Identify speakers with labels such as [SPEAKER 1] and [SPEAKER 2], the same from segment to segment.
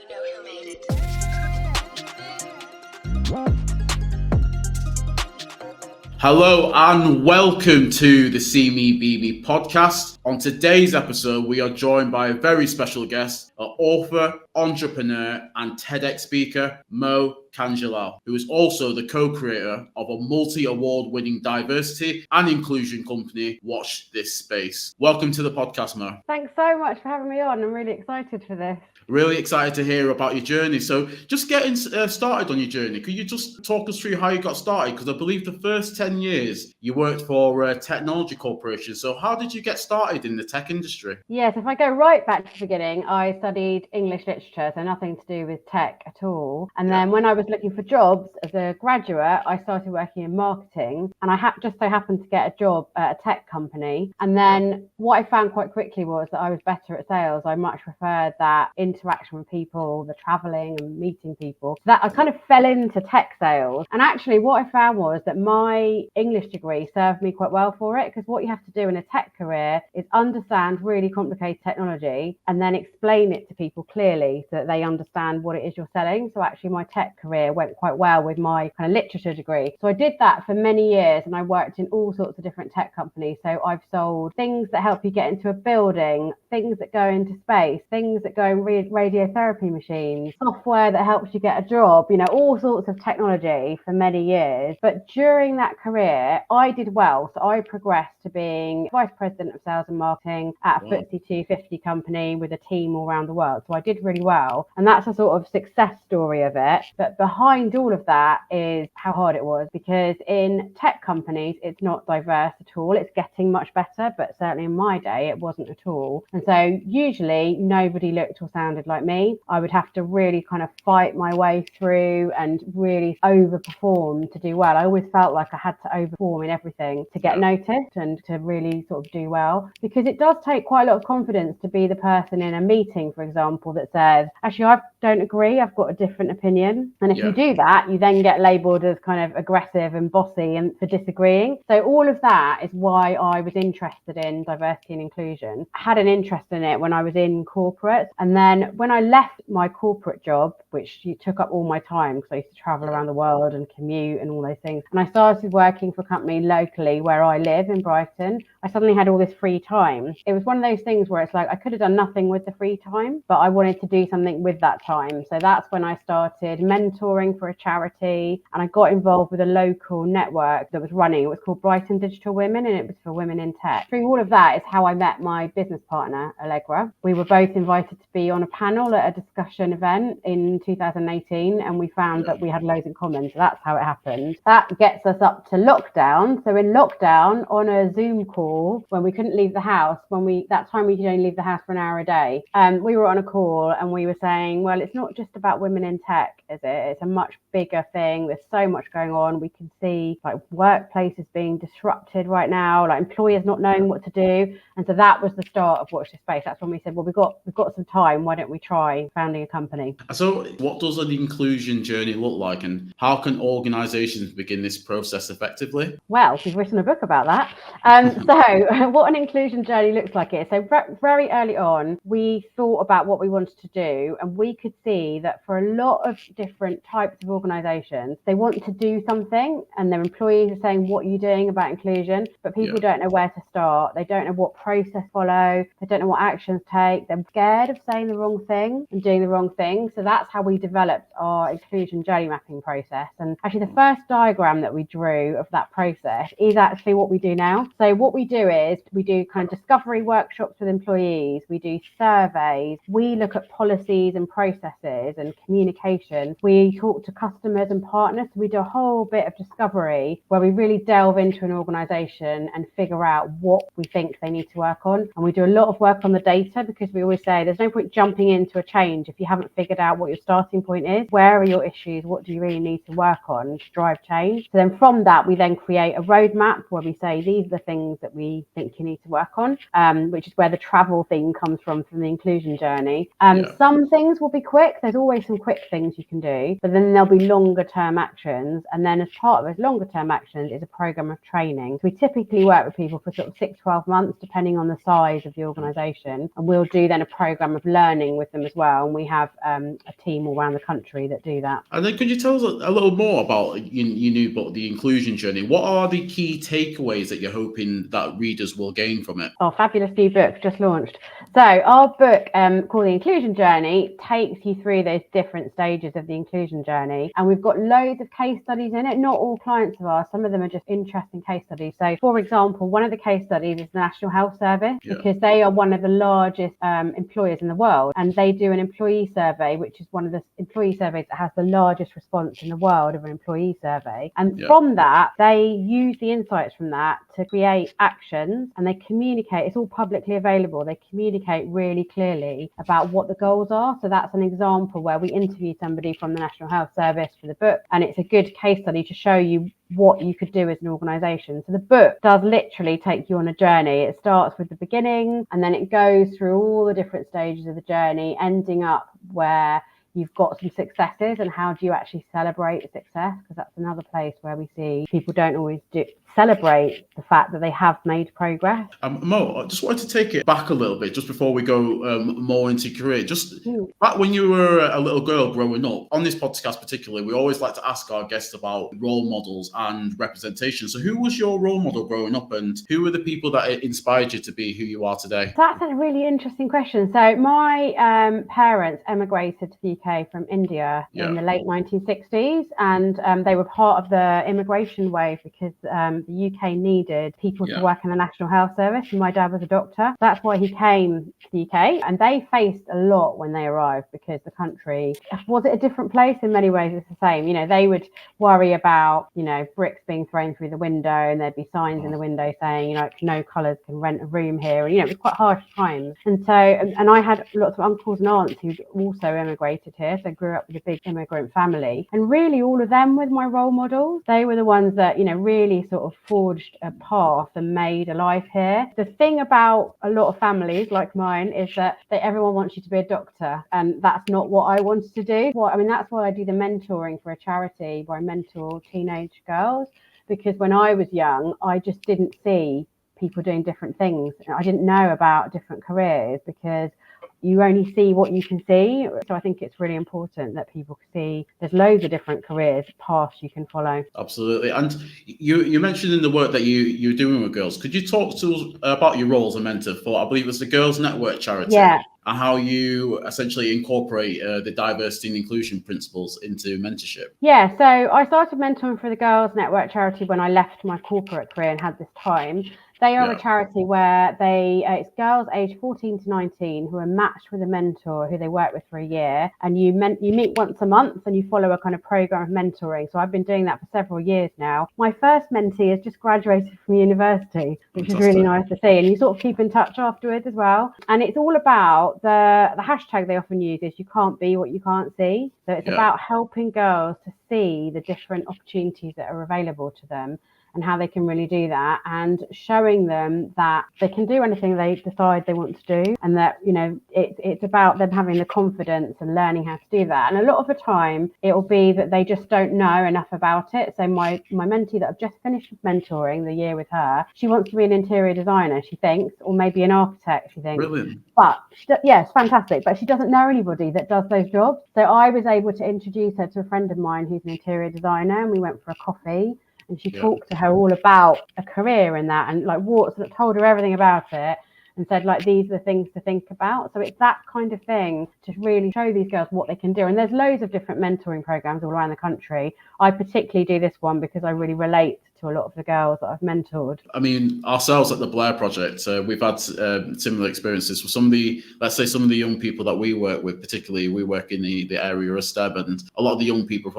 [SPEAKER 1] You know who made it.
[SPEAKER 2] Hello and welcome to the See Me Be Me podcast. On today's episode, we are joined by a very special guest, an author, entrepreneur, and TEDx speaker, Mo Kanjilal, who is also the co-creator of a multi-award winning diversity and inclusion company, Watch This Space. Welcome to the podcast, Mo.
[SPEAKER 3] Thanks so much for having me on. I'm really excited for this.
[SPEAKER 2] Really excited to hear about your journey. So just getting started on your journey, could you just talk us through how you got started? Because I believe the first 10 years you worked for a technology corporation. So how did you get started in the tech industry?
[SPEAKER 3] Yes, if I go right back to the beginning, I studied English literature, so nothing to do with tech at all. And then when I was looking for jobs as a graduate, I started working in marketing, and I just so happened to get a job at a tech company. And then what I found quite quickly was that I was better at sales. I much preferred that interaction with people, the traveling and meeting people. So that I kind of fell into tech sales. And actually what I found was that my English degree served me quite well for it, because what you have to do in a tech career is understand really complicated technology and then explain it to people clearly so that they understand what it is you're selling. So actually my tech career went quite well with my kind of literature degree. So I did that for many years, and I worked in all sorts of different tech companies. So I've sold things that help you get into a building, things that go into space, things that go in radiotherapy machines, software that helps you get a job, all sorts of technology for many years. But during that career, I did well. So I progressed to being vice president of sales and marketing at a FTSE 250 company with a team all around the world. So I did really well. And that's a sort of success story of it. But behind all of that is how hard it was, because in tech companies, it's not diverse at all. It's getting much better, but certainly in my day, it wasn't at all. And so usually nobody looked or sounded like me. I would have to really kind of fight my way through and really overperform to do well. I always felt like I had to overperform in everything to get noticed and to really sort of do well, because it does take quite a lot of confidence to be the person in a meeting, for example, that says, actually, I don't agree, I've got a different opinion. And if you do that, you then get labelled as kind of aggressive and bossy and for disagreeing. So all of that is why I was interested in diversity and inclusion. I had an interest in it when I was in corporate. And then when I left my corporate job, which took up all my time because I used to travel around the world and commute and all those things, and I started working for a company locally where I live in Brighton, I suddenly had all this free time. It was one of those things where it's like I could have done nothing with the free time, but I wanted to do something with that time. So that's when I started mentoring for a charity, and I got involved with a local network that was running. It was called Brighton Digital Women, and it was for women in tech. Through all of that is how I met my business partner, Allegra. We were both invited to be on a panel at a discussion event in 2018, and we found that we had loads in common. So that's how it happened. That gets us up to lockdown. So in lockdown, on a Zoom call, when we couldn't leave the house, that time we could only leave the house for an hour a day, we were on a call and we were saying, well, it's not just about women in tech, is it? It's a much bigger thing. There's so much going on. We can see like workplaces being disrupted right now, like employers not knowing what to do. And so that was the start of Watch This Space. That's when we said, well, we've got some time. Why don't we try founding a company?
[SPEAKER 2] So what does an inclusion journey look like, and how can organizations begin this process effectively?
[SPEAKER 3] Well, we've written a book about that. So what an inclusion journey looks like is, so very early on, we thought about what we wanted to do, and we could see that for a lot of different types of organizations, they want to do something and their employees are saying, what are you doing about inclusion? But people don't know where to start. They don't know what process follow. They don't know what actions take. They're scared of saying the wrong thing and doing the wrong thing. So that's how we developed our inclusion journey mapping process. And actually the first diagram that we drew of that process is actually what we do now. So what we do is we do kind of discovery workshops with employees. We do surveys. We look at policies and processes and communication. We talk to customers and partners. So we do a whole bit of discovery where we really delve into an organization and figure out what we think they need to work on. And we do a lot of work on the data, because we always say there's no point jumping into a change if you haven't figured out what your starting point is. Where are your issues? What do you really need to work on to drive change? So then from that, we then create a roadmap where we say these are the things that we think you need to work on, which is where the travel thing comes from the inclusion journey. Some things will be quick. There's always some quick things you can do, but then there'll be longer term actions. And then as part of those longer term actions is a program of training. So we typically work with people for sort of 6-12 months, depending on the size of the organization. And we'll do then a program of learning learning with them as well. And we have a team all around the country that do that.
[SPEAKER 2] And then could you tell us a little more about your new book, The Inclusion Journey? What are the key takeaways that you're hoping that readers will gain from it?
[SPEAKER 3] Oh, fabulous new book just launched. So our book called The Inclusion Journey takes you through those different stages of the inclusion journey. And we've got loads of case studies in it. Not all clients of ours, some of them are just interesting case studies. So for example, one of the case studies is the National Health Service, because they are one of the largest employers in the world. And they do an employee survey, which is one of the employee surveys that has the largest response in the world of an employee survey. And from that, they use the insights from that to create actions, and they communicate. It's all publicly available. They communicate really clearly about what the goals are. So that's an example where we interview somebody from the National Health Service for the book, and it's a good case study to show you what you could do as an organisation. So the book does literally take you on a journey. It starts with the beginning, and then it goes through all the different stages of the journey, ending up where you've got some successes, and how do you actually celebrate success? Because that's another place where we see people don't always celebrate the fact that they have made progress.
[SPEAKER 2] Mo, I just wanted to take it back a little bit just before we go more into your career. Just back when you were a little girl growing up, on this podcast particularly, we always like to ask our guests about role models and representation. So who was your role model growing up, and who were the people that inspired you to be who you are today?
[SPEAKER 3] That's a really interesting question. So my parents emigrated to the UK from India in the late 1960s, and they were part of the immigration wave because the UK needed people to work in the National Health Service, and my dad was a doctor. That's why he came to the UK, and they faced a lot when they arrived because the country, was it a different place? In many ways it's the same. You know, they would worry about, you know, bricks being thrown through the window, and there'd be signs in the window saying, you know, no colours can rent a room here. And, you know, it was quite harsh times. And so, and I had lots of uncles and aunts who also emigrated here, so I grew up with a big immigrant family. And really all of them were my role models. They were the ones that, you know, really sort of forged a path and made a life here. The thing about a lot of families like mine is that everyone wants you to be a doctor, and that's not what I wanted to do. Well, I mean, that's why I do the mentoring for a charity where I mentor teenage girls, because when I was young, I just didn't see people doing different things. I didn't know about different careers because you only see what you can see. So I think it's really important that people see there's loads of different careers, paths you can follow.
[SPEAKER 2] Absolutely. And you mentioned in the work that you're doing with girls. Could you talk to us about your role as a mentor for, I believe it's the Girls Network charity? And how you essentially incorporate the diversity and inclusion principles into mentorship?
[SPEAKER 3] Yeah, so I started mentoring for the Girls Network charity when I left my corporate career and had this time. They are a charity where it's girls aged 14 to 19 who are matched with a mentor who they work with for a year, and you meet once a month and you follow a kind of program of mentoring. So I've been doing that for several years now. My first mentee has just graduated from university, which is really nice to see, and you sort of keep in touch afterwards as well. And it's all about the hashtag they often use is you can't be what you can't see. So it's about helping girls to see the different opportunities that are available to them and how they can really do that, and showing them that they can do anything they decide they want to do, and that, you know, it's about them having the confidence and learning how to do that. And a lot of the time it'll be that they just don't know enough about it. So my mentee that I've just finished mentoring the year with her, she wants to be an interior designer, she thinks, or maybe an architect, she thinks.
[SPEAKER 2] Brilliant.
[SPEAKER 3] But it's fantastic, but she doesn't know anybody that does those jobs. So I was able to introduce her to a friend of mine who's an interior designer, and we went for a coffee. And she talked to her all about a career in that, and like told her everything about it, and said, like, these are the things to think about. So it's that kind of thing to really show these girls what they can do. And there's loads of different mentoring programs all around the country. I particularly do this one because I really relate to a lot of the girls that I've mentored.
[SPEAKER 2] I mean, ourselves at the Blair Project, we've had similar experiences with some of the young people that we work with. Particularly, we work in the area of STEM, and a lot of the young people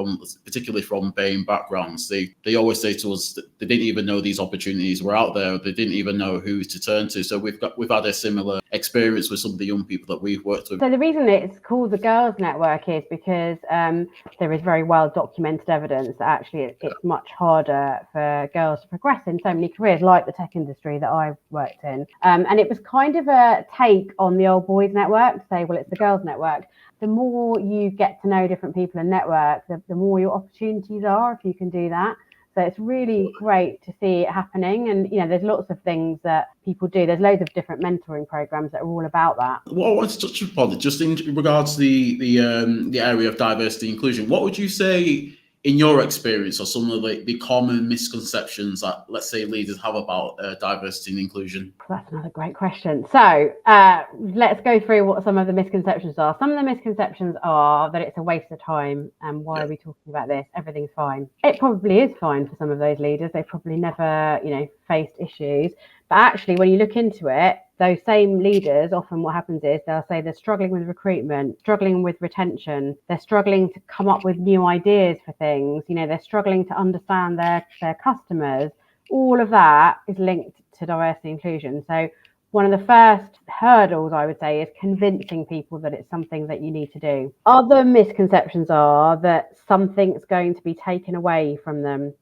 [SPEAKER 2] particularly from BAME backgrounds, they always say to us that they didn't even know these opportunities were out there. They didn't even know who to turn to. So we've had a similar experience with some of the young people that we've worked with.
[SPEAKER 3] So the reason it's called the Girls Network is because there is very well documented evidence that actually it's much harder for girls to progress in so many careers, like the tech industry that I've worked in. And it was kind of a take on the old boys network to say, well, it's the Girls Network. The more you get to know different people and network, the more your opportunities are if you can do that. So it's really great to see it happening. And, there's lots of things that people do. There's loads of different mentoring programs that are all about that.
[SPEAKER 2] What I want to touch upon, just in regards to the area of diversity and inclusion, what would you say, in your experience, are some of the common misconceptions that, let's say, leaders have about diversity and inclusion?
[SPEAKER 3] That's another great question. So let's go through what some of the misconceptions are. Some of the misconceptions are that it's a waste of time and why are we talking about this? Everything's fine. It probably is fine for some of those leaders. They've probably never, faced issues. But actually, when you look into it, those same leaders, often what happens is they'll say they're struggling with recruitment, struggling with retention, they're struggling to come up with new ideas for things, they're struggling to understand their customers. All of that is linked to diversity and inclusion. So one of the first hurdles, I would say, is convincing people that it's something that you need to do. Other misconceptions are that something's going to be taken away from them.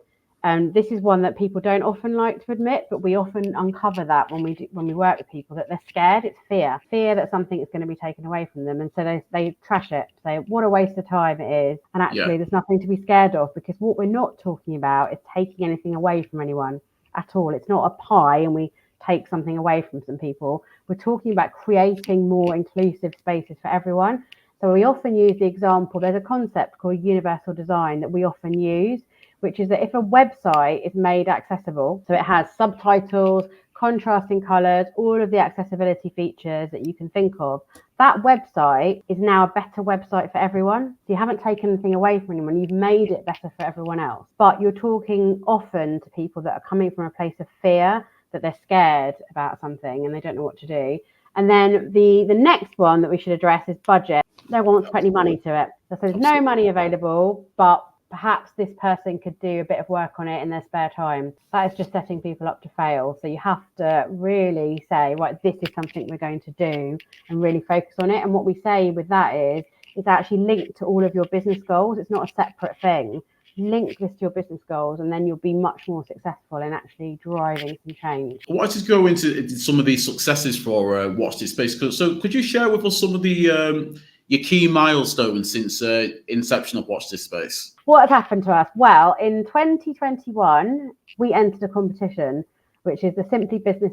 [SPEAKER 3] And this is one that people don't often like to admit, but we often uncover that when we work with people, that they're scared. It's fear that something is going to be taken away from them. And so they trash it, say, what a waste of time it is. And actually, there's nothing to be scared of, because what we're not talking about is taking anything away from anyone at all. It's not a pie and we take something away from some people. We're talking about creating more inclusive spaces for everyone. So we often use the example, there's a concept called universal design that we often use, which is that if a website is made accessible, so it has subtitles, contrasting colors, all of the accessibility features that you can think of, that website is now a better website for everyone. So you haven't taken anything away from anyone, you've made it better for everyone else. But you're talking often to people that are coming from a place of fear, that they're scared about something and they don't know what to do. And then the next one that we should address is budget. No one wants to put any money to it. So there's no money available, but perhaps this person could do a bit of work on it in their spare time. That is just setting people up to fail. So you have to really say, right, this is something we're going to do, and really focus on it. And what we say with that is it's actually linked to all of your business goals. It's not a separate thing. Link this to your business goals, and then you'll be much more successful in actually driving some change.
[SPEAKER 2] I wanted to go into some of these successes for Watch This Space. So could you share with us some of the your key milestones since inception of Watch This Space?
[SPEAKER 3] What has happened to us? Well, in 2021, we entered a competition, which is the Simply Business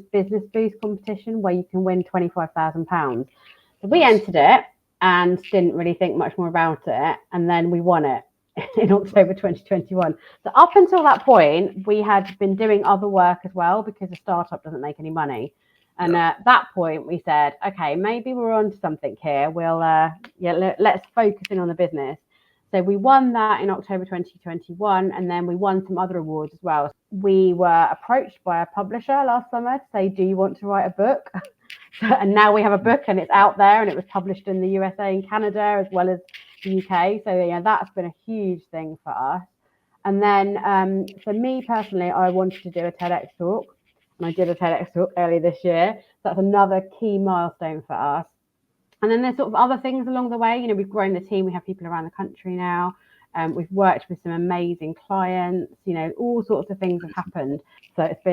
[SPEAKER 3] Boost competition, where you can win £25,000. So we entered it and didn't really think much more about it, and then we won it in October 2021. So up until that point, we had been doing other work as well, because a startup doesn't make any money. And at that point, we said, okay, maybe we're onto something here. We'll let's focus in on the business. So we won that in October 2021, and then we won some other awards as well. We were approached by a publisher last summer to say, do you want to write a book? And now we have a book, and it's out there, and it was published in the USA and Canada as well as the UK. So that's been a huge thing for us. And then for me personally, I wanted to do a TEDx talk, and I did a TEDx talk earlier this year. So that's another key milestone for us. And then there's sort of other things along the way. We've grown the team. We have people around the country now. We've worked with some amazing clients. All sorts of things have happened. So it's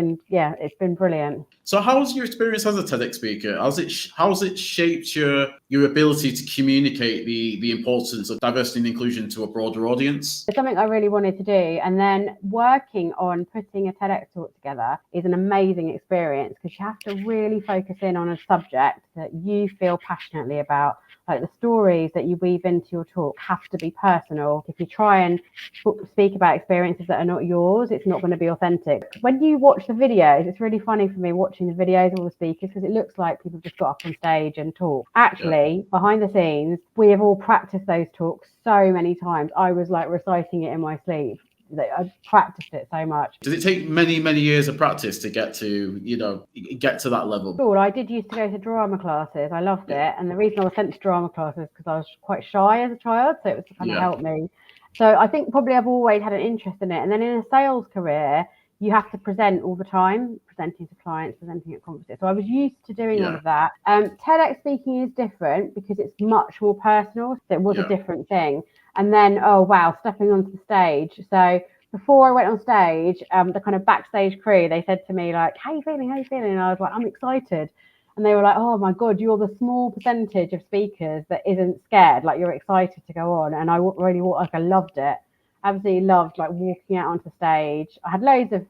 [SPEAKER 3] been brilliant.
[SPEAKER 2] So how has your experience as a TEDx speaker? How's it shaped your ability to communicate the importance of diversity and inclusion to a broader audience?
[SPEAKER 3] It's something I really wanted to do. And then working on putting a TEDx talk together is an amazing experience, because you have to really focus in on a subject that you feel passionately about. Like the stories that you weave into your talk have to be personal. If you try and speak about experiences that are not yours, it's not going to be authentic. When you watch the videos, it's really funny for me watching the videos of all the speakers, because it looks like people just got up on stage and talk. Actually, behind the scenes, we have all practiced those talks so many times. I was like reciting it in my sleep. I practiced it so much.
[SPEAKER 2] Does it take many, many years of practice to get to that level?
[SPEAKER 3] Cool. I did used to go to drama classes. I loved it. And the reason I was sent to drama classes is because I was quite shy as a child. So it was to kind of help me. So I think probably I've always had an interest in it. And then in a sales career, you have to present all the time, presenting to clients, presenting at conferences. So I was used to doing all of that. TEDx speaking is different because it's much more personal. So it was a different thing. And then, stepping onto the stage. So before I went on stage, the kind of backstage crew, they said to me, like, how you feeling? And I was like, I'm excited. And they were like, oh my God, you're the small percentage of speakers that isn't scared. Like, you're excited to go on. And I really, I loved it. absolutely loved like walking out onto stage. I had loads of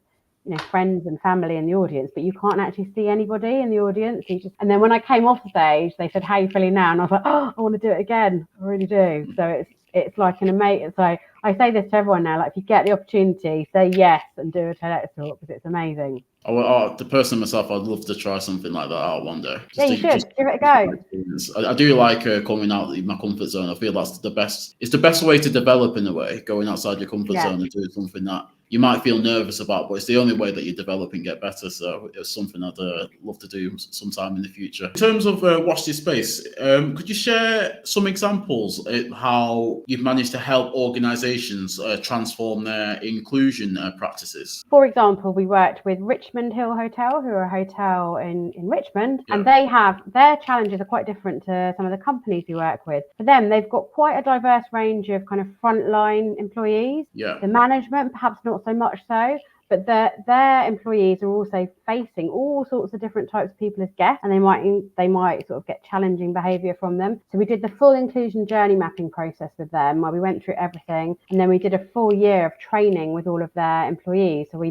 [SPEAKER 3] friends and family in the audience, but you can't actually see anybody in the audience. And then when I came off stage, they said, "How are you feeling now?" And I was like, "Oh, I want to do it again. I really do." So it's like an amazing. So I say this to everyone now: like, if you get the opportunity, say yes and do a TEDx talk, because it's amazing.
[SPEAKER 2] The person myself, I'd love to try something like that out one day.
[SPEAKER 3] You should give it a go.
[SPEAKER 2] I do like coming out of my comfort zone. I feel that's the best. It's the best way to develop in a way, going outside your comfort zone and doing something that you might feel nervous about, but it's the only way that you develop and get better. So it's something I'd love to do sometime in the future. In terms of Watch This Space, could you share some examples of how you've managed to help organisations transform their inclusion practices?
[SPEAKER 3] For example, we worked with Richmond Hill Hotel, who are a hotel in Richmond, and they have their challenges are quite different to some of the companies we work with. For them, they've got quite a diverse range of kind of frontline employees. The management, perhaps not so much so, but their employees are also facing all sorts of different types of people as guests, and they might sort of get challenging behaviour from them. So we did the full inclusion journey mapping process with them, where we went through everything, and then we did a full year of training with all of their employees. So we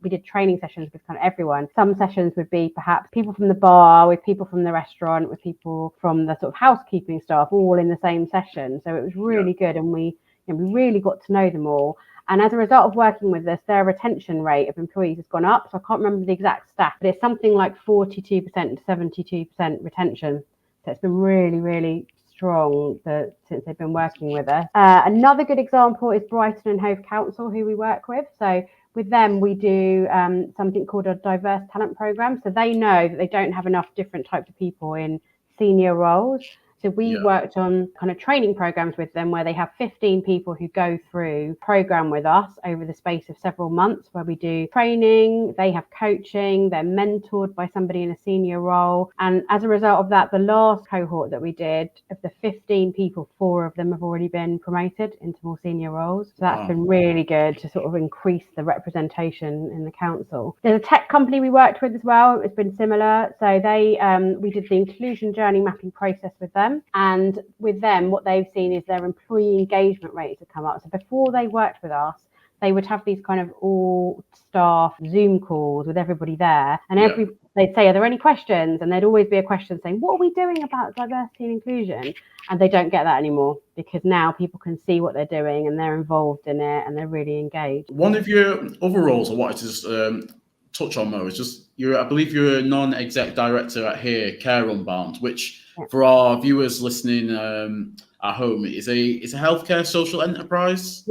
[SPEAKER 3] did training sessions with kind of everyone. Some sessions would be perhaps people from the bar, with people from the restaurant, with people from the sort of housekeeping staff, all in the same session. So it was really good, and we really got to know them all. And as a result of working with us, their retention rate of employees has gone up. So I can't remember the exact stat, but it's something like 42% to 72% retention. So it's been really, really strong since they've been working with us. Another good example is Brighton and Hove Council, who we work with. So with them, we do something called a diverse talent program. So they know that they don't have enough different types of people in senior roles. So we worked on kind of training programs with them where they have 15 people who go through program with us over the space of several months, where we do training, they have coaching, they're mentored by somebody in a senior role. And as a result of that, the last cohort that we did, of the 15 people, 4 of them have already been promoted into more senior roles. So that's been really good to sort of increase the representation in the council. There's a tech company we worked with as well. It's been similar. So we did the inclusion journey mapping process with them. And with them, what they've seen is their employee engagement rates have come up. So before they worked with us, they would have these kind of all staff Zoom calls with everybody there. And they'd say, "Are there any questions?" And there'd always be a question saying, "What are we doing about diversity and inclusion?" And they don't get that anymore, because now people can see what they're doing and they're involved in it and they're really engaged.
[SPEAKER 2] One of your other roles I wanted to just touch on, Mo, is just I believe you're a non-exec director at here, Care Unbound, which for our viewers listening at home is a healthcare social enterprise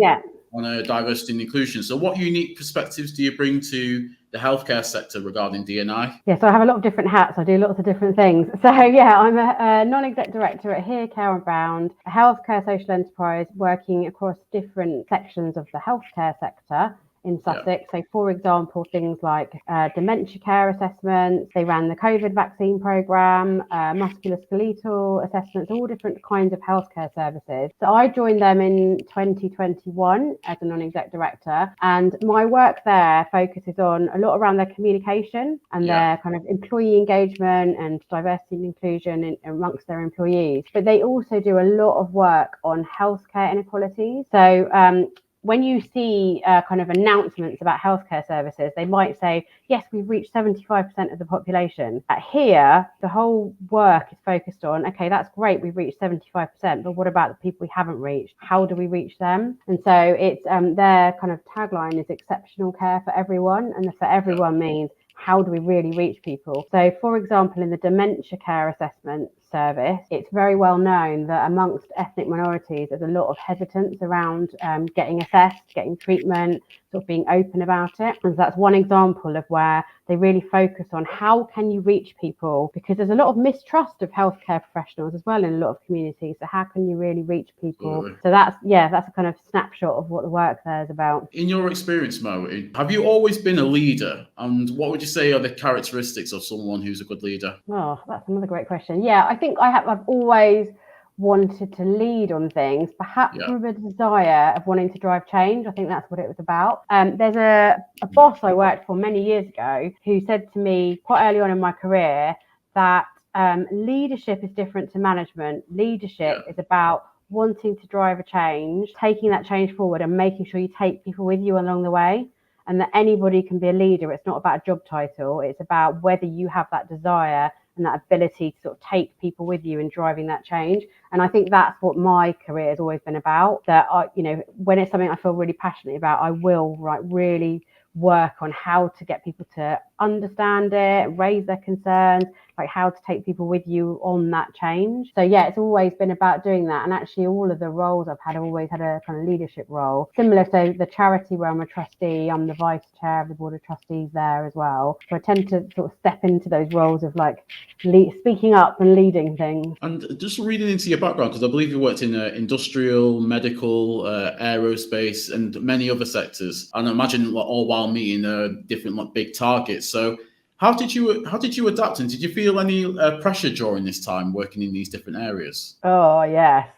[SPEAKER 2] on diversity and inclusion. So what unique perspectives do you bring to the healthcare sector regarding D&I?
[SPEAKER 3] So I have a lot of different hats. I do lots of different things. So I'm a non-exec director at here, Care Unbound, a healthcare social enterprise working across different sections of the healthcare sector in Sussex. So for example, things like dementia care assessments, they ran the COVID vaccine programme, musculoskeletal assessments, all different kinds of healthcare services. So I joined them in 2021 as a non-exec director, and my work there focuses on a lot around their communication and their kind of employee engagement and diversity and inclusion amongst their employees. But they also do a lot of work on healthcare inequalities. So when you see kind of announcements about healthcare services, they might say, yes, we've reached 75% of the population. Here, the whole work is focused on, okay, that's great, we've reached 75%, but what about the people we haven't reached? How do we reach them? And so it's their kind of tagline is exceptional care for everyone. And the for everyone means, how do we really reach people? So, for example, in the dementia care assessment service, it's very well known that amongst ethnic minorities, there's a lot of hesitance around getting assessed, getting treatment, sort of being open about it. And so that's one example of where they really focus on how can you reach people, because there's a lot of mistrust of healthcare professionals as well in a lot of communities. So how can you really reach people? So that's a kind of snapshot of what the work there is about.
[SPEAKER 2] In your experience, Mo, have you always been a leader? And what would you say are the characteristics of someone who's a good leader?
[SPEAKER 3] Oh, that's another great question. Yeah, I think I've always wanted to lead on things, perhaps from a desire of wanting to drive change. I think that's what it was about. There's a boss I worked for many years ago who said to me quite early on in my career that leadership is different to management. Leadership is about wanting to drive a change, taking that change forward and making sure you take people with you along the way, and that anybody can be a leader. It's not about a job title. It's about whether you have that desire and that ability to sort of take people with you in driving that change. And I think that's what my career has always been about, that when it's something I feel really passionate about, I will really work on how to get people to understand it, raise their concerns, like how to take people with you on that change. So yeah, it's always been about doing that. And actually all of the roles I've had, I've always had a kind of leadership role. Similar to the charity where I'm a trustee, I'm the vice chair of the board of trustees there as well. So I tend to sort of step into those roles of like speaking up and leading things.
[SPEAKER 2] And just reading into your background, because I believe you worked in industrial, medical, aerospace, and many other sectors, and I imagine all while meeting different big targets. So how did you adapt, and did you feel any pressure during this time working in these different areas?
[SPEAKER 3] Oh yes,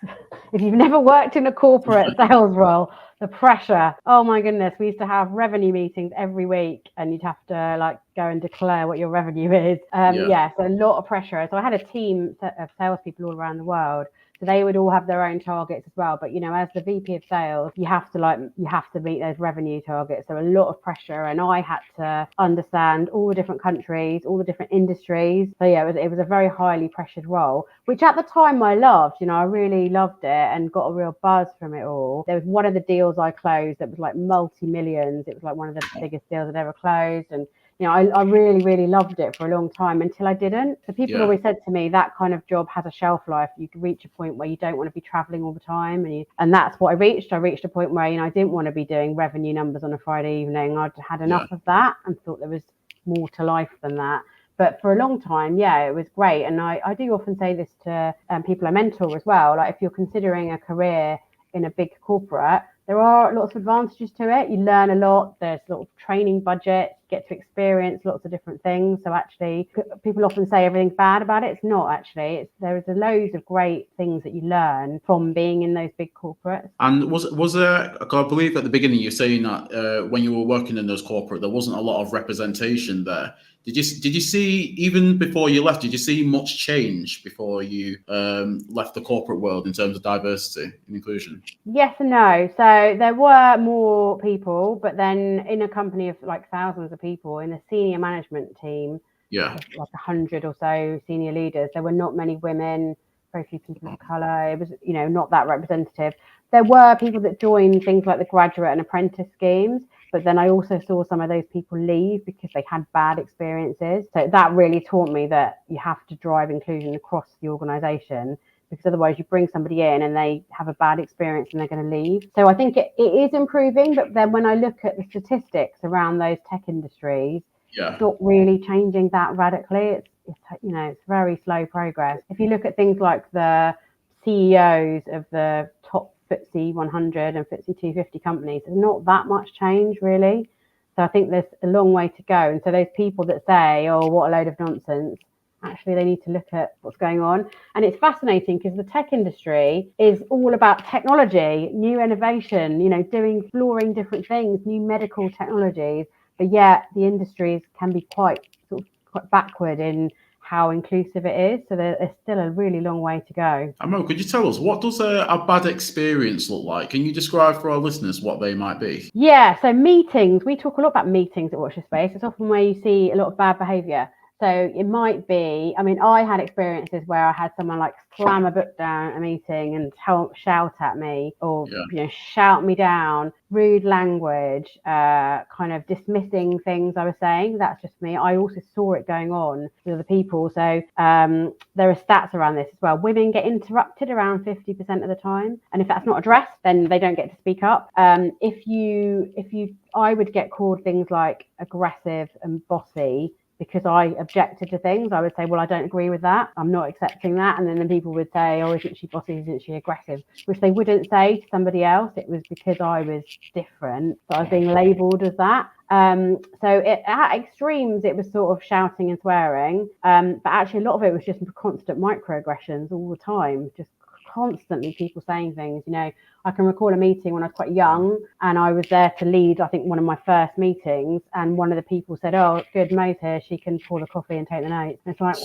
[SPEAKER 3] if you've never worked in a corporate sales role, the pressure. Oh my goodness, we used to have revenue meetings every week, and you'd have to like go and declare what your revenue is. So a lot of pressure. So I had a team of salespeople all around the world. So they would all have their own targets as well. But as the VP of sales, you have to meet those revenue targets. So a lot of pressure, and I had to understand all the different countries, all the different industries. So yeah, it was a very highly pressured role, which at the time I loved. I really loved it and got a real buzz from it all. There was one of the deals I closed that was like multi-millions. It was like one of the biggest deals I'd ever closed, and I really, really loved it for a long time until I didn't. So people always said to me, that kind of job has a shelf life. You can reach a point where you don't want to be traveling all the time. And that's what I reached. I reached a point where, I didn't want to be doing revenue numbers on a Friday evening. I'd had enough of that and thought there was more to life than that. But for a long time, it was great. And I do often say this to people I mentor as well. Like if you're considering a career in a big corporate, there are lots of advantages to it. You learn a lot. There's sort of training budgets, get to experience lots of different things. So actually, people often say everything's bad about it. It's not actually. There's loads of great things that you learn from being in those big corporates.
[SPEAKER 2] And was there? I believe at the beginning you're saying that when you were working in those corporate, there wasn't a lot of representation there. Did you see, even before you left, did you see much change before you left the corporate world in terms of diversity and inclusion?
[SPEAKER 3] Yes and no. So there were more people, but then in a company of like thousands of people, in the senior management team, like 100 or so senior leaders, there were not many women, very few people of colour. It was, not that representative. There were people that joined things like the graduate and apprentice schemes, but then I also saw some of those people leave because they had bad experiences. So that really taught me that you have to drive inclusion across the organisation, because otherwise you bring somebody in and they have a bad experience and they're going to leave. So I think it is improving, but then when I look at the statistics around those tech industries, it's not really changing that radically. It's very slow progress. If you look at things like the CEOs of the top FTSE 100 and FTSE 250 companies, there's not that much change really. So I think there's a long way to go. And so those people that say, oh, what a load of nonsense, actually they need to look at what's going on. And it's fascinating because the tech industry is all about technology, new innovation, exploring different things, new medical technologies. But yet the industries can be quite backward in how inclusive it is. So there's still a really long way to go.
[SPEAKER 2] Mo, could you tell us, what does a bad experience look like? Can you describe for our listeners what they might be?
[SPEAKER 3] Yeah, so meetings, we talk a lot about meetings at Watch Your Space. It's often where you see a lot of bad behaviour. So it might be, I had experiences where I had someone like slam a book down at a meeting and shout at me, or shout me down, rude language, kind of dismissing things I was saying. That's just me. I also saw it going on with other people. So there are stats around this as well. Women get interrupted around 50% of the time, and if that's not addressed, then they don't get to speak up. I would get called things like aggressive and bossy because I objected to things. I would say, well, I don't agree with that. I'm not accepting that. And then people would say, oh, isn't she bossy? Isn't she aggressive? Which they wouldn't say to somebody else. It was because I was different. So I was being labelled as that. At extremes, it was sort of shouting and swearing. But actually, a lot of it was just constant microaggressions all the time, just constantly people saying things. I can recall a meeting when I was quite young and I was there to lead, I think, one of my first meetings, and one of the people said, oh, good, Mo's here, she can pour the coffee and take the notes. And it's like,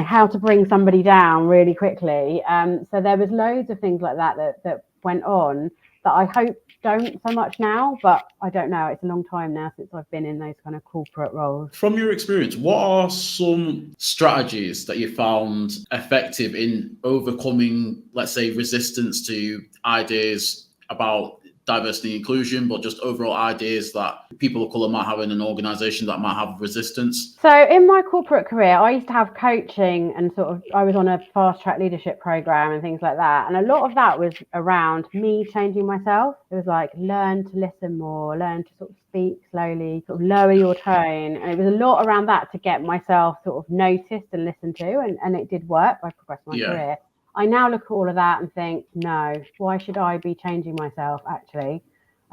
[SPEAKER 3] how to bring somebody down really quickly. So there was loads of things like that went on that I hope don't so much now, but I don't know. It's a long time now since I've been in those kind of corporate roles.
[SPEAKER 2] From your experience, what are some strategies that you found effective in overcoming, let's say, resistance to ideas about diversity and inclusion, but just overall ideas that people of colour might have in an organisation that might have resistance?
[SPEAKER 3] So in my corporate career, I used to have coaching and I was on a fast track leadership program and things like that. And a lot of that was around me changing myself. It was like, learn to listen more, learn to sort of speak slowly, sort of lower your tone. And it was a lot around that to get myself sort of noticed and listened to. And it did work. I progressed my career. I now look at all of that and think, no, why should I be changing myself? Actually,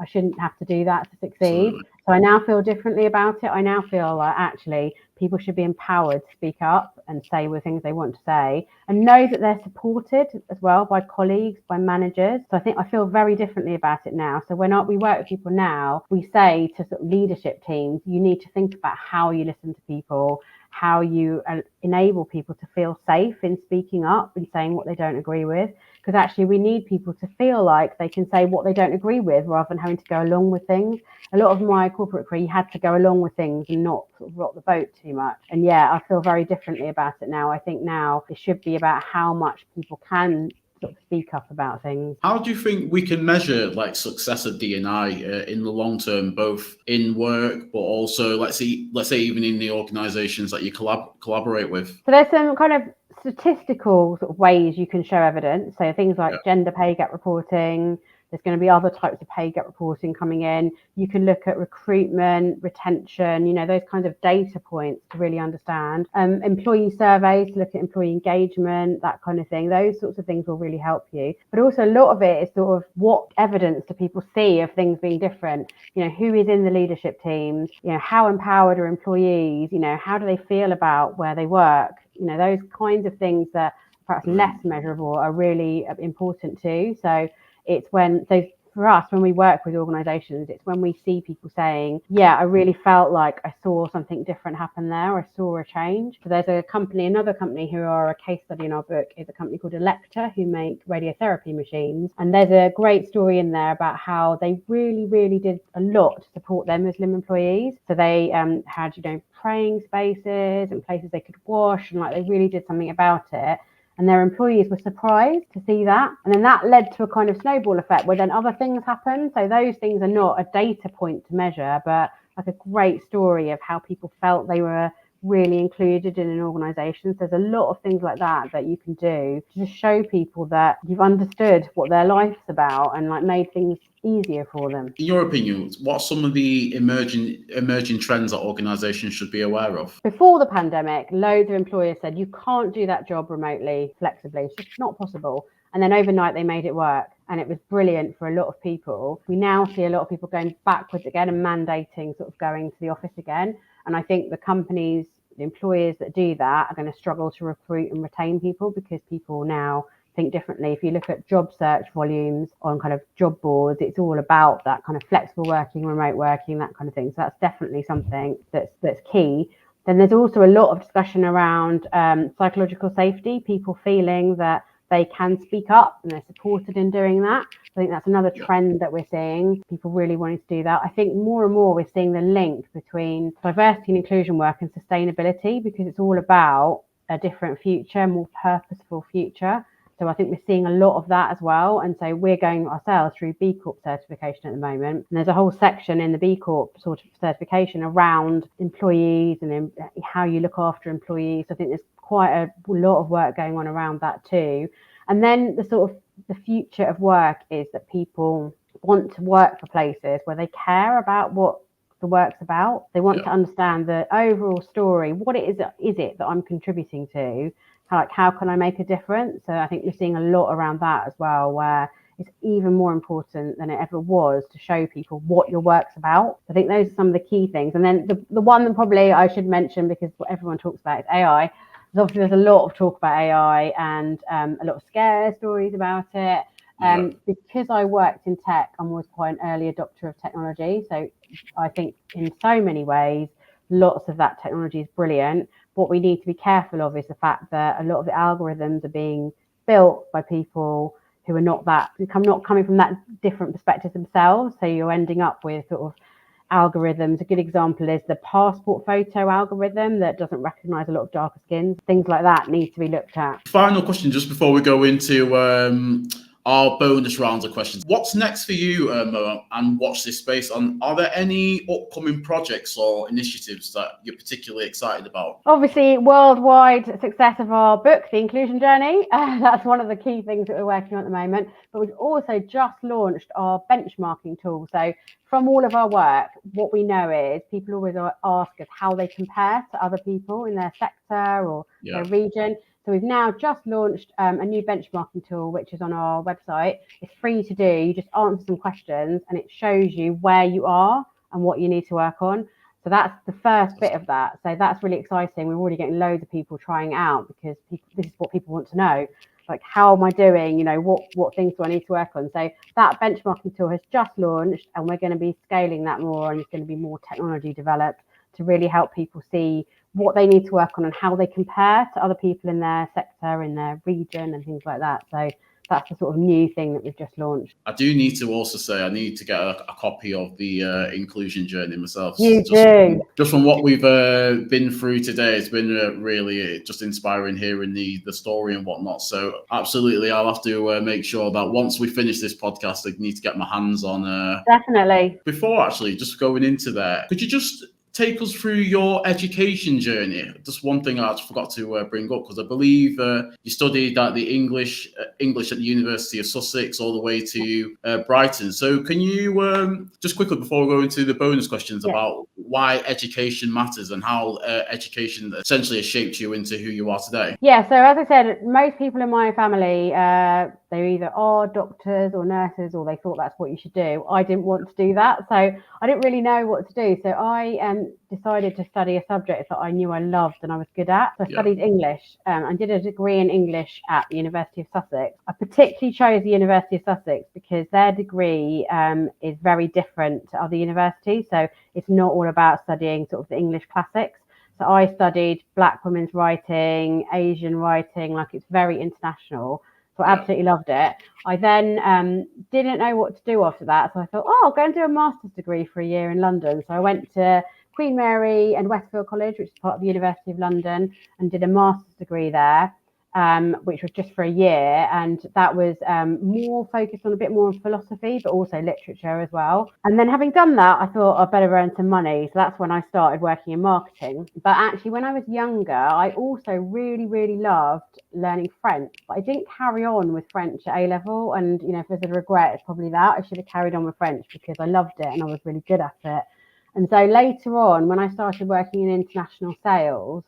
[SPEAKER 3] I shouldn't have to do that to succeed.
[SPEAKER 2] Absolutely.
[SPEAKER 3] So I now feel differently about it. I now feel like actually people should be empowered to speak up and say the things they want to say and know that they're supported as well by colleagues, by managers. So I feel very differently about it now. So when we work with people now, we say to sort of leadership teams, you need to think about how you listen to people, how you enable people to feel safe in speaking up and saying what they don't agree with. Because actually we need people to feel like they can say what they don't agree with rather than having to go along with things. A lot of my corporate career, you had to go along with things and not sort of rock the boat too much. And yeah, I feel very differently about it now. I think now it should be about how much people can sort of speak up about things.
[SPEAKER 2] How do you think we can measure like success of D&I in the long term, both in work, but also let's say even in the organisations that you collaborate with?
[SPEAKER 3] So there's some kind of statistical sort of ways you can show evidence. So things like gender pay gap reporting. There's going to be other types of pay gap reporting coming in. You can look at recruitment, retention, those kinds of data points to really understand. Employee surveys to look at employee engagement, that kind of thing. Those sorts of things will really help you. But also a lot of it is sort of what evidence do people see of things being different? Who is in the leadership teams? How empowered are employees? How do they feel about where they work? Those kinds of things that perhaps less measurable are really important too. So for us, when we work with organisations, it's when we see people saying, yeah, I really felt like I saw something different happen there. I saw a change. So there's another company who are a case study in our book is a company called Electa who make radiotherapy machines. And there's a great story in there about how they really, really did a lot to support their Muslim employees. So they had, praying spaces and places they could wash, and they really did something about it. And their employees were surprised to see that. And then that led to a kind of snowball effect where then other things happen. So those things are not a data point to measure, but like a great story of how people felt they were really included in an organisation. So there's a lot of things like that you can do to just show people that you've understood what their life's about and made things easier for them.
[SPEAKER 2] In your opinion, what are some of the emerging trends that organisations should be aware of?
[SPEAKER 3] Before the pandemic, loads of employers said you can't do that job remotely, flexibly. It's just not possible. And then overnight they made it work, and it was brilliant for a lot of people. We now see a lot of people going backwards again and mandating sort of going to the office again. And I think the employers that do that are going to struggle to recruit and retain people because people now think differently. If you look at job search volumes on kind of job boards, it's all about that kind of flexible working, remote working, that kind of thing. So that's definitely something that's key. Then there's also a lot of discussion around psychological safety, people feeling that they can speak up and they're supported in doing that. I think that's another trend that we're seeing, people really wanting to do that. I think more and more we're seeing the link between diversity and inclusion work and sustainability, because it's all about a different future, more purposeful future. So I think we're seeing a lot of that as well. And so we're going ourselves through B Corp certification at the moment. And there's a whole section in the B Corp sort of certification around employees and how you look after employees. I think there's quite a lot of work going on around that too. And then the future of work is that people want to work for places where they care about what the work's about. They want to understand the overall story. What is it that I'm contributing to? How can I make a difference? So I think we're seeing a lot around that as well, where it's even more important than it ever was to show people what your work's about. I think those are some of the key things. And then the one that probably I should mention, because what everyone talks about is AI. Obviously, there's a lot of talk about AI and a lot of scare stories about it. Because I worked in tech and was quite an early adopter of technology. So I think in so many ways, lots of that technology is brilliant. what we need to be careful of is the fact that a lot of the algorithms are being built by people who are not coming from that different perspective themselves. So you're ending up with sort of algorithms. A good example is the passport photo algorithm that doesn't recognize a lot of darker skins. Things like that need to be looked at.
[SPEAKER 2] Final question, just before we go into our bonus rounds of questions. What's next for you, Mo, and watch this space? Are there any upcoming projects or initiatives that you're particularly excited about?
[SPEAKER 3] Obviously, worldwide success of our book, The Inclusion Journey. That's one of the key things that we're working on at the moment. But we've also just launched our benchmarking tool. So from all of our work, what we know is people always ask us how they compare to other people in their sector or their region. So we've now just launched a new benchmarking tool, which is on our website. It's free to do. You just answer some questions and it shows you where you are and what you need to work on. So that's the first bit of that. So that's really exciting. We're already getting loads of people trying it out because this is what people want to know. Like, how am I doing? You know, what things do I need to work on? So that benchmarking tool has just launched and we're going to be scaling that more, and it's going to be more technology developed to really help people see what they need to work on and how they compare to other people in their sector, in their region and things like that. So that's the sort of new thing that we've just launched.
[SPEAKER 2] I do need to also say I need to get a copy of the Inclusion Journey myself.
[SPEAKER 3] You do.
[SPEAKER 2] Just from what we've been through today, it's been really just inspiring hearing the story and whatnot. So absolutely, I'll have to make sure that once we finish this podcast, I need to get my hands on.
[SPEAKER 3] Definitely.
[SPEAKER 2] Before actually, just going into there, could you just take us through your education journey? Just one thing I forgot to bring up, because I believe you studied at the English at the University of Sussex all the way to Brighton. So can you just quickly, before we go into the bonus questions, about why education matters and how education essentially has shaped you into who you are today?
[SPEAKER 3] Yeah, so as I said, most people in my family, they either are doctors or nurses, or they thought that's what you should do. I didn't want to do that, so I didn't really know what to do. So I decided to study a subject that I knew I loved and I was good at. So I studied English and did a degree in English at the University of Sussex. I particularly chose the University of Sussex because their degree is very different to other universities. So it's not all about studying sort of the English classics. So I studied Black women's writing, Asian writing, like it's very international. So I absolutely loved it. I then didn't know what to do after that. So I thought, I'll go and do a master's degree for a year in London. So I went to Queen Mary and Westfield College, which is part of the University of London, and did a master's degree there, which was just for a year. And that was more focused on a bit more on philosophy, but also literature as well. And then having done that, I thought I'd better earn some money. So that's when I started working in marketing. But actually, when I was younger, I also really, really loved learning French. But I didn't carry on with French at A-level. And, you know, if there's a regret, it's probably that. I should have carried on with French because I loved it and I was really good at it. And so later on, when I started working in international sales,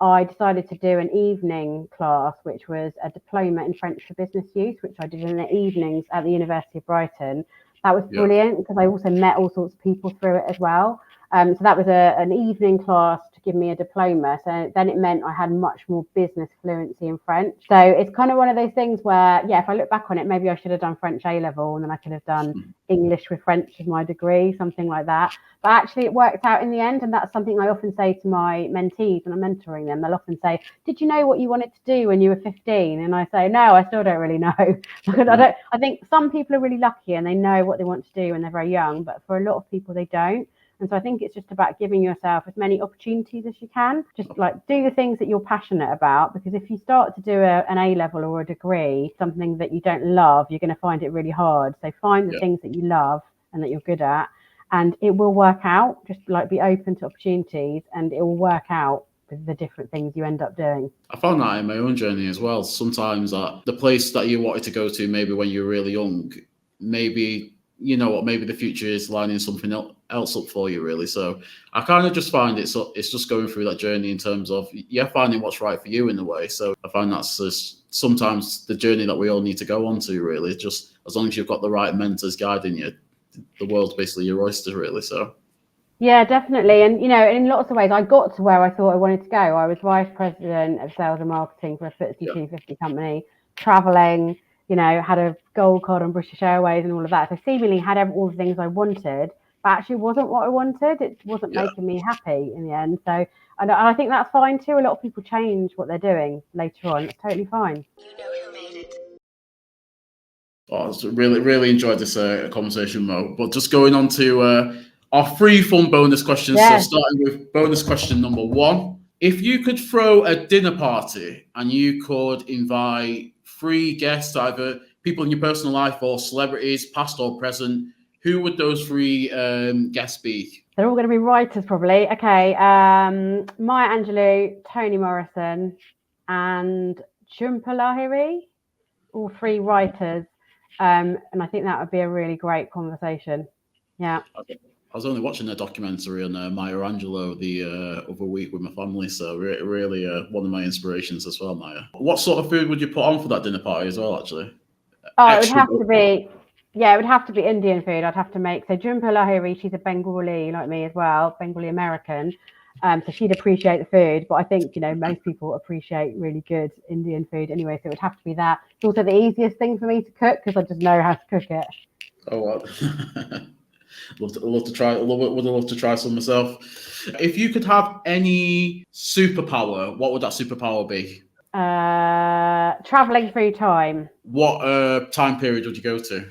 [SPEAKER 3] I decided to do an evening class, which was a diploma in French for business use, which I did in the evenings at the University of Brighton. That was brilliant because I also met all sorts of people through it as well. So that was an evening class to give me a diploma. So then it meant I had much more business fluency in French. So it's kind of one of those things where, if I look back on it, maybe I should have done French A-level and then I could have done English with French as my degree, something like that. But actually it worked out in the end. And that's something I often say to my mentees when I'm mentoring them. They'll often say, did you know what you wanted to do when you were 15? And I say, no, I still don't really know. I think some people are really lucky and they know what they want to do when they're very young, but for a lot of people, they don't. And so I think it's just about giving yourself as many opportunities as you can. Just like do the things that you're passionate about, because if you start to do an A-level or a degree, something that you don't love, you're going to find it really hard. So find the things that you love and that you're good at, and it will work out. Just like be open to opportunities and it will work out with the different things you end up doing.
[SPEAKER 2] I found that in my own journey as well. Sometimes the place that you wanted to go to, maybe when you were really young, maybe, you know what, maybe the future is lining something else up for you, really. So I kind of just find it's just going through that journey in terms of, finding what's right for you in a way. So I find that's just sometimes the journey that we all need to go on to, really. Just as long as you've got the right mentors guiding you, the world's basically your oyster, really. So
[SPEAKER 3] yeah, definitely. And, you know, in lots of ways, I got to where I thought I wanted to go. I was vice president of sales and marketing for a FTSE 250 company, traveling, you know, had a gold card on British Airways and all of that. So seemingly had all the things I wanted, but actually wasn't what I wanted. It wasn't making me happy in the end. So, and I think that's fine too. A lot of people change what they're doing later on. It's totally fine.
[SPEAKER 2] Oh, I really enjoyed this conversation, Mo. But just going on to our free fun bonus questions.
[SPEAKER 3] Yes.
[SPEAKER 2] So starting with bonus question number 1. If you could throw a dinner party and you could invite 3 guests, either people in your personal life or celebrities, past or present, who would those 3 guests be?
[SPEAKER 3] They're all going to be writers, probably. Okay. Maya Angelou, Toni Morrison, and Jhumpa Lahiri, all 3 writers. And I think that would be a really great conversation. Yeah.
[SPEAKER 2] Okay. I was only watching a documentary on Maya Angelou the other week with my family, so really one of my inspirations as well, Maya. What sort of food would you put on for that dinner party as well, actually?
[SPEAKER 3] Oh, it would have to be, it would have to be Indian food. I'd have to make, so Jhumpa Lahiri, she's a Bengali like me as well, Bengali American. So she'd appreciate the food, but I think, most people appreciate really good Indian food anyway, so it would have to be that. It's also the easiest thing for me to cook because I just know how to cook it.
[SPEAKER 2] Oh, wow. Love to try. Would love to try some myself. If you could have any superpower, what would that superpower be?
[SPEAKER 3] Traveling through time.
[SPEAKER 2] What time period would you go to?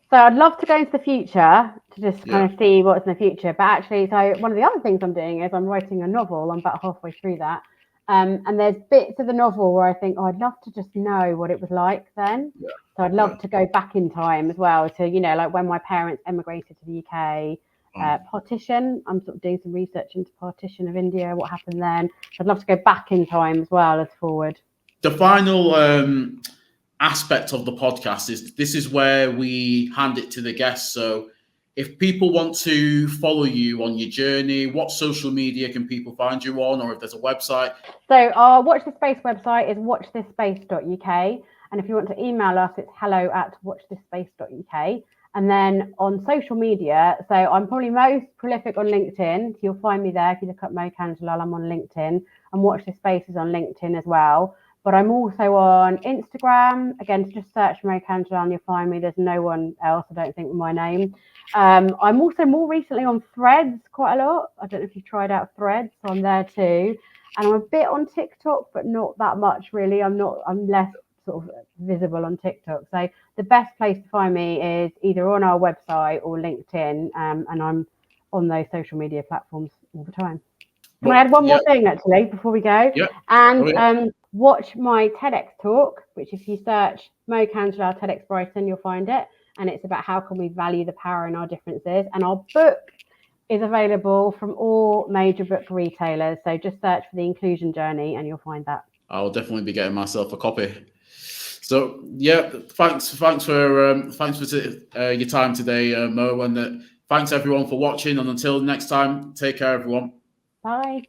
[SPEAKER 3] So I'd love to go into the future to just kind of see what's in the future. But actually, so one of the other things I'm doing is I'm writing a novel. I'm about halfway through that. And there's bits of the novel where I think, I'd love to just know what it was like then. Yeah. So I'd love to go back in time as well to, like when my parents emigrated to the UK, partition. I'm sort of doing some research into partition of India, what happened then. So I'd love to go back in time as well as forward.
[SPEAKER 2] The final aspect of the podcast is this is where we hand it to the guests. So if people want to follow you on your journey, what social media can people find you on, or if there's a website?
[SPEAKER 3] So our Watch This Space website is watchthisSpace.uk. And if you want to email us, it's hello@watchthisSpace.uk. And then on social media, so I'm probably most prolific on LinkedIn. So you'll find me there. If you look up Mo Kanjilal, I'm on LinkedIn. And Watch This Space is on LinkedIn as well. But I'm also on Instagram. Again, just search Mo Kanjilal and you'll find me. There's no one else, I don't think, with my name. I'm also more recently on Threads quite a lot. I don't know if you've tried out Threads, so I'm there too. And I'm a bit on TikTok, but not that much really. I'm less sort of visible on TikTok. So the best place to find me is either on our website or LinkedIn. And I'm on those social media platforms all the time. Can I add one more thing actually before we go?
[SPEAKER 2] Yeah.
[SPEAKER 3] And watch my TEDx talk, which if you search Mo Kanjilal TEDx Brighton, you'll find it. And it's about how can we value the power in our differences. And our book is available from all major book retailers. So just search for The Inclusion Journey and you'll find that.
[SPEAKER 2] I'll definitely be getting myself a copy. So thanks for your time today, Mo, and thanks everyone for watching. And until next time, take care, everyone.
[SPEAKER 3] Bye.